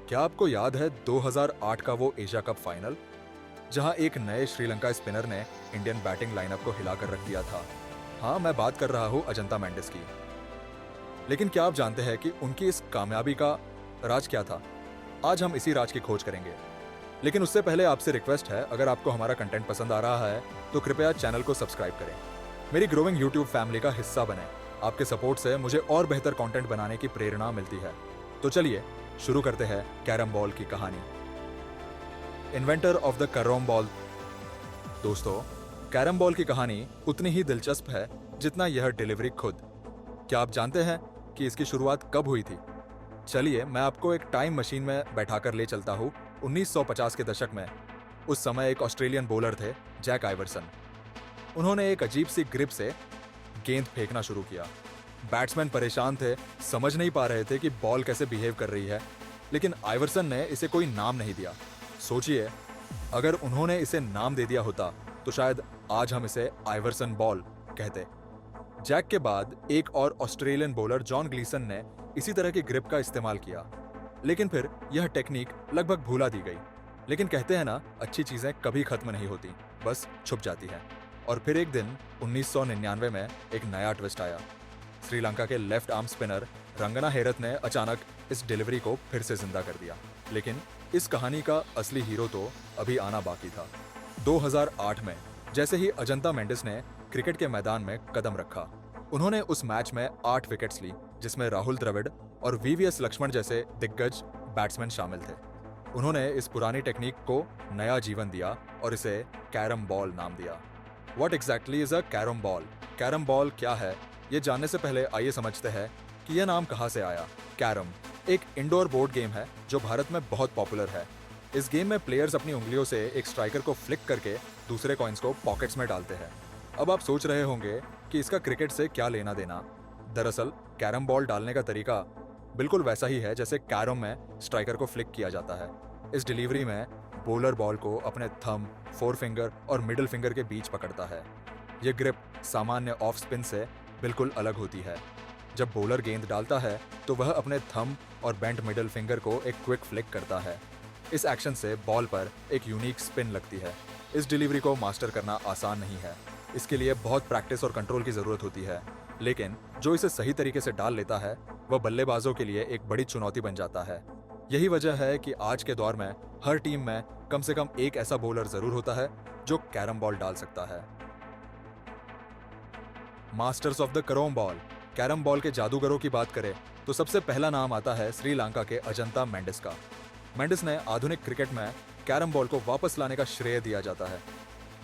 क्या आपको याद है 2008 का वो एशिया कप फाइनल, जहां एक नए श्रीलंका स्पिनर ने इंडियन बैटिंग लाइनअप को हिलाकर रख दिया था? हाँ, मैं बात कर रहा हूं अजंता मेंडिस की। लेकिन क्या आप जानते हैं कि उनकी इस कामयाबी का राज क्या था? आज हम इसी राज की खोज करेंगे। लेकिन उससे पहले आपसे रिक्वेस्ट है, अगर आपको हमारा कंटेंट पसंद आ रहा है तो कृपया चैनल को सब्सक्राइब करें, मेरी ग्रोइंग यूट्यूब फैमिली का हिस्सा बने। आपके सपोर्ट से मुझे और बेहतर कंटेंट बनाने की प्रेरणा मिलती है। तो चलिए शुरू करते हैं कैरम बॉल की कहानी। Inventor of the carrom ball. दोस्तों, कैरम बॉल की कहानी उतनी ही दिलचस्प है जितना यह डिलीवरी खुद। क्या आप जानते हैं कि इसकी शुरुआत कब हुई थी? चलिए मैं आपको एक टाइम मशीन में बैठाकर ले चलता हूँ 1950 के दशक में। उस समय एक ऑस्ट्रेलियन बॉलर थे, जैक आइवरसन। उन्होंने एक अजीब सी ग्रिप से गेंद फेंकना शुरू किया। बैट्समैन परेशान थे, समझ नहीं पा रहे थे कि बॉल कैसे बिहेव कर रही है, लेकिन आइवरसन ने इसे कोई नाम नहीं दिया। सोचिए, अगर उन्होंने इसे नाम दे दिया होता तो शायद आज हम इसे आइवरसन बॉल कहते। जैक के बाद एक और ऑस्ट्रेलियन बॉलर जॉन ग्लीसन ने इसी तरह की ग्रिप का इस्तेमाल किया, लेकिन फिर यह टेक्निक लगभग भूला दी गई। लेकिन कहते हैं ना, अच्छी चीजें कभी खत्म नहीं होती, बस छुप जाती हैं। और फिर एक दिन 1999 में एक नया ट्विस्ट आया। श्रीलंका के लेफ्ट आर्म स्पिनर रंगना हेरत ने अचानक इस डिलीवरी को फिर से जिंदा कर दिया। लेकिन इस कहानी का असली हीरो तो अभी आना बाकी था। 2008 में जैसे ही अजंता मेंडिस ने क्रिकेट के मैदान में कदम रखा, उन्होंने उस मैच में 8 विकेट्स ली, जिसमें राहुल द्रविड़ और वीवीएस लक्ष्मण जैसे दिग्गज बैट्समैन शामिल थे। उन्होंने इस पुरानी टेक्निक को नया जीवन दिया और इसे कैरम बॉल नाम दिया। What exactly is a carrom ball? Carrom ball क्या है, ये जानने से पहले आइए समझते हैं कि यह नाम कहाँ से आया। कैरम एक इंडोर बोर्ड गेम है जो भारत में बहुत पॉपुलर है। इस गेम में प्लेयर्स अपनी उंगलियों से एक स्ट्राइकर को फ्लिक करके दूसरे कॉइन्स को पॉकेट्स में डालते हैं। अब आप सोच रहे होंगे कि इसका क्रिकेट से क्या लेना देना। दरअसल कैरम बॉल डालने का तरीका बिल्कुल वैसा ही है जैसे कैरम में स्ट्राइकर को फ्लिक किया जाता है। इस डिलीवरी में बॉलर बॉल को अपने थंब, फोर फिंगर और मिडिल फिंगर के बीच पकड़ता है। यह ग्रिप सामान्य ऑफ स्पिन से बिल्कुल अलग होती है। जब बॉलर गेंद डालता है तो वह अपने थंब और बेंट मिडिल फिंगर को एक क्विक फ्लिक करता है। इस एक्शन से बॉल पर एक यूनिक स्पिन लगती है। इस डिलीवरी को मास्टर करना आसान नहीं है, इसके लिए बहुत प्रैक्टिस और कंट्रोल की जरूरत होती है। लेकिन जो इसे सही तरीके से डाल लेता है वह बल्लेबाजों के लिए एक बड़ी चुनौती बन जाता है। यही वजह है कि आज के दौर में हर टीम में कम से कम एक ऐसा बॉलर जरूर होता है जो कैरम बॉल डाल सकता है। Masters of the carrom ball. Carrom ball के जादूगरों की बात करें तो सबसे पहला नाम आता है श्रीलंका के अजंता मेंडिस का। मेंडिस ने आधुनिक क्रिकेट में कैरम बॉल को वापस लाने का श्रेय दिया जाता है।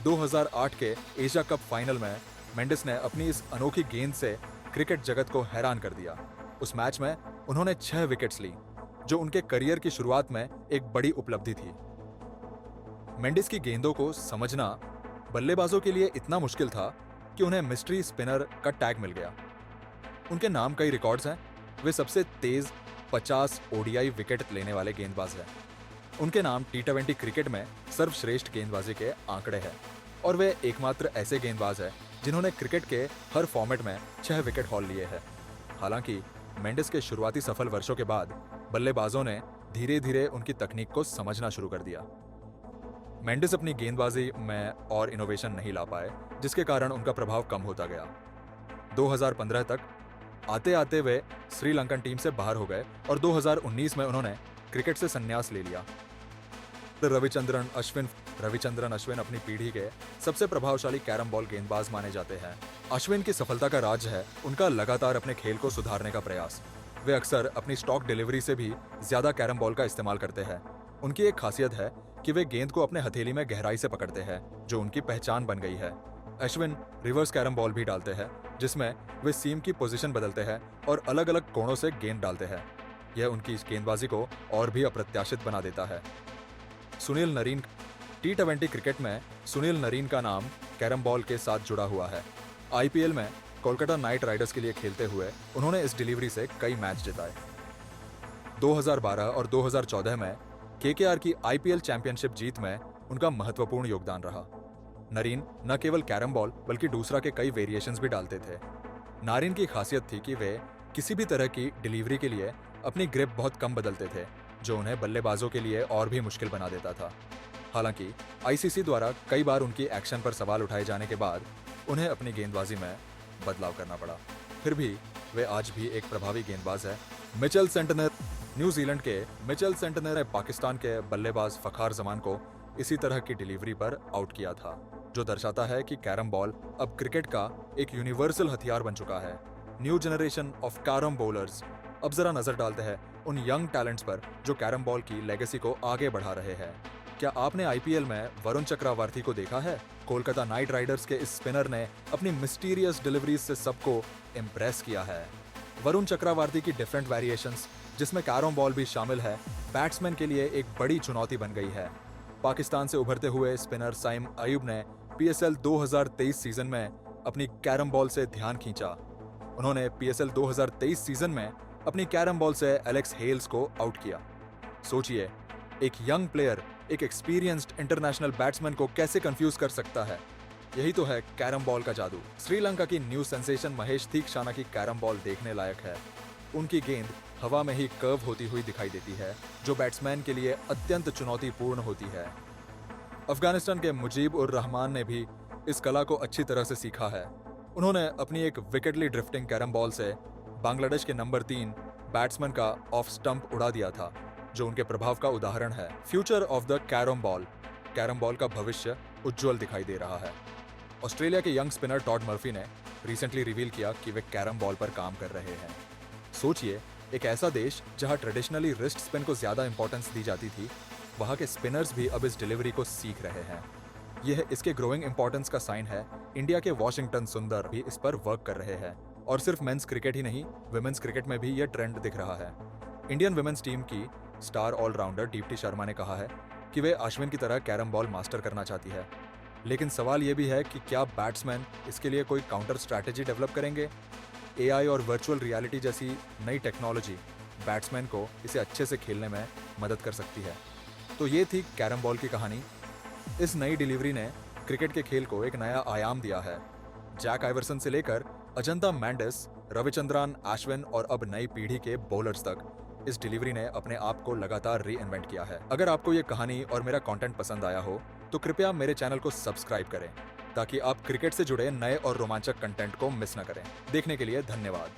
2008 के एशिया कप फाइनल में मेंडिस ने अपनी इस अनोखी गेंद से क्रिकेट जगत को हैरान कर दिया। उस मैच में उन्होंने 6 विकेट्स ली, जो उनके करियर की शुरुआत में एक बड़ी उपलब्धि थी। मेंडिस की गेंदों को समझना बल्लेबाजों के लिए इतना मुश्किल था कि उन्हें मिस्ट्री स्पिनर का टैग मिल गया। उनके नाम कई रिकॉर्ड्स हैं। वे सबसे तेज 50 ओडीआई विकेट लेने वाले गेंदबाज हैं। उनके नाम T20 क्रिकेट में सर्वश्रेष्ठ गेंदबाजी के आंकड़े हैं और वे एकमात्र ऐसे गेंदबाज हैं जिन्होंने क्रिकेट के हर फॉर्मेट में 6 विकेट हॉल लिए हैं। हालांकि मेंडिस के शुरुआती सफल वर्षों के बाद बल्लेबाजों ने धीरे धीरे उनकी तकनीक को समझना शुरू कर दिया। मेंडिस अपनी गेंदबाजी में और इनोवेशन नहीं ला पाए, जिसके कारण उनका प्रभाव कम होता गया। 2015 तक आते आते वे श्रीलंकन टीम से बाहर हो गए और 2019 में उन्होंने क्रिकेट से संन्यास ले लिया। रविचंद्रन अश्विन अपनी पीढ़ी के सबसे प्रभावशाली कैरम बॉल गेंदबाज माने जाते हैं। अश्विन की सफलता का राज है उनका लगातार अपने खेल को सुधारने का प्रयास। वे अक्सर अपनी स्टॉक डिलीवरी से भी ज्यादा कैरम बॉल का इस्तेमाल करते हैं। उनकी एक खासियत है कि वे गेंद को अपने हथेली में गहराई से पकड़ते हैं, जो उनकी पहचान बन गई है। अश्विन रिवर्स कैरम बॉल भी डालते हैं, जिसमें वे सीम की पोजीशन बदलते हैं और अलग अलग कोणों से गेंद डालते हैं। यह उनकी इस गेंदबाजी को और भी अप्रत्याशित बना देता है। सुनील नरीन। T20 क्रिकेट में सुनील नरीन का नाम कैरम बॉल के साथ जुड़ा हुआ है। IPL में कोलकाता नाइट राइडर्स के लिए खेलते हुए उन्होंने इस डिलीवरी से कई मैच जिताए। 2012 और 2014 में KKR की IPL चैंपियनशिप जीत में उनका महत्वपूर्ण योगदान रहा। नरीन न केवल कैरम बॉल बल्कि दूसरा के कई वेरिएशंस भी डालते थे। नारिन की खासियत थी कि वे किसी भी तरह की डिलीवरी के लिए अपनी ग्रिप बहुत कम बदलते थे। जो उन्हें बल्लेबाजों के लिए और भी मुश्किल बना देता था। हालांकि आईसीसी द्वारा कई बार उनकी एक्शन पर सवाल उठाए जाने के बाद उन्हें अपनी गेंदबाजी में बदलाव करना पड़ा। फिर भी वे आज भी एक प्रभावी गेंदबाज है। मिचेल सेंटनर न्यूजीलैंड के मिचेल सेंटनर ने पाकिस्तान के बल्लेबाज फखार जमान को इसी तरह की डिलीवरी पर आउट किया था, जो दर्शाता है कि कैरम बॉल अब क्रिकेट का एक यूनिवर्सल हथियार बन चुका है। New generation of carrom bowlers. अब जरा नजर डालते हैं उन यंग टैलेंट्स पर जो कैरम बॉल की लेगेसी को आगे बढ़ा रहे हैं। क्या आपने आईपीएल में वरुण चक्रवर्ती को देखा है? कोलकाता नाइट राइडर्स के इस स्पिनर ने अपनी मिस्टीरियस डिलीवरीज से सबको इम्प्रेस किया है। वरुण चक्रवर्ती की डिफरेंट वेरिएशंस, जिसमें कैरम बॉल भी शामिल है, बैट्समैन के लिए एक बड़ी चुनौती बन गई है। पाकिस्तान से उभरते हुए स्पिनर साइम अयूब ने पीएसएल 2023 सीजन में अपनी कैरम बॉल से ध्यान खींचा। उन्होंने पीएसएल 2023 सीजन में अपनी कैरम बॉल से एलेक्स हेल्स को आउट किया। सोचिए, एक यंग प्लेयर एक एक्सपीरियंस्ड इंटरनेशनल बैट्समैन को कैसे कंफ्यूज कर सकता है। यही तो है कैरम बॉल का जादू। श्रीलंका की न्यू सेंसेशन महेश थीक्षाना की कैरम बॉल देखने लायक है। उनकी गेंद हवा में ही कर्व होती हुई दिखाई देती है, जो बैट्समैन के लिए अत्यंत चुनौतीपूर्ण होती है। अफगानिस्तान के मुजीब उर रहमान ने भी इस कला को अच्छी तरह से सीखा है। उन्होंने अपनी एक विकेटली ड्रिफ्टिंग कैरम बॉल से बांग्लादेश के नंबर 3 बैट्समैन का ऑफ स्टंप उड़ा दिया था, जो उनके प्रभाव का उदाहरण है। Future of the carrom ball. Carrom ball का भविष्य उज्जवल दिखाई दे रहा है। ऑस्ट्रेलिया के यंग स्पिनर टॉड मर्फी ने रिसेंटली रिवील किया कि वे कैरम बॉल पर काम कर रहे हैं। सोचिए, एक ऐसा देश जहां ट्रेडिशनली रिस्ट स्पिन को ज्यादा इंपॉर्टेंस दी जाती थी, वहां के स्पिनर्स भी अब इस डिलीवरी को सीख रहे हैं। यह इसके ग्रोइंग इंपॉर्टेंस का साइन है। इंडिया के वॉशिंगटन सुंदर भी इस पर वर्क कर रहे हैं। और सिर्फ मेंस क्रिकेट ही नहीं, विमेंस क्रिकेट में भी यह ट्रेंड दिख रहा है। इंडियन विमेंस टीम की स्टार ऑलराउंडर दीप्ति शर्मा ने कहा है कि वे अश्विन की तरह कैरम बॉल मास्टर करना चाहती है। लेकिन सवाल यह भी है कि क्या बैट्समैन इसके लिए कोई काउंटर स्ट्रैटेजी डेवलप करेंगे? एआई और वर्चुअल रियलिटी जैसी नई टेक्नोलॉजी बैट्समैन को इसे अच्छे से खेलने में मदद कर सकती है। तो ये थी कैरम बॉल की कहानी। इस नई डिलीवरी ने क्रिकेट के खेल को एक नया आयाम दिया है। जैक आइवरसन से लेकर अजंता मैंडिस, रविचंद्रन अश्विन और अब नई पीढ़ी के बॉलर्स तक इस डिलीवरी ने अपने आप को लगातार री इन्वेंट किया है। अगर आपको ये कहानी और मेरा कंटेंट पसंद आया हो तो कृपया मेरे चैनल को सब्सक्राइब करें, ताकि आप क्रिकेट से जुड़े नए और रोमांचक कंटेंट को मिस न करें। देखने के लिए धन्यवाद।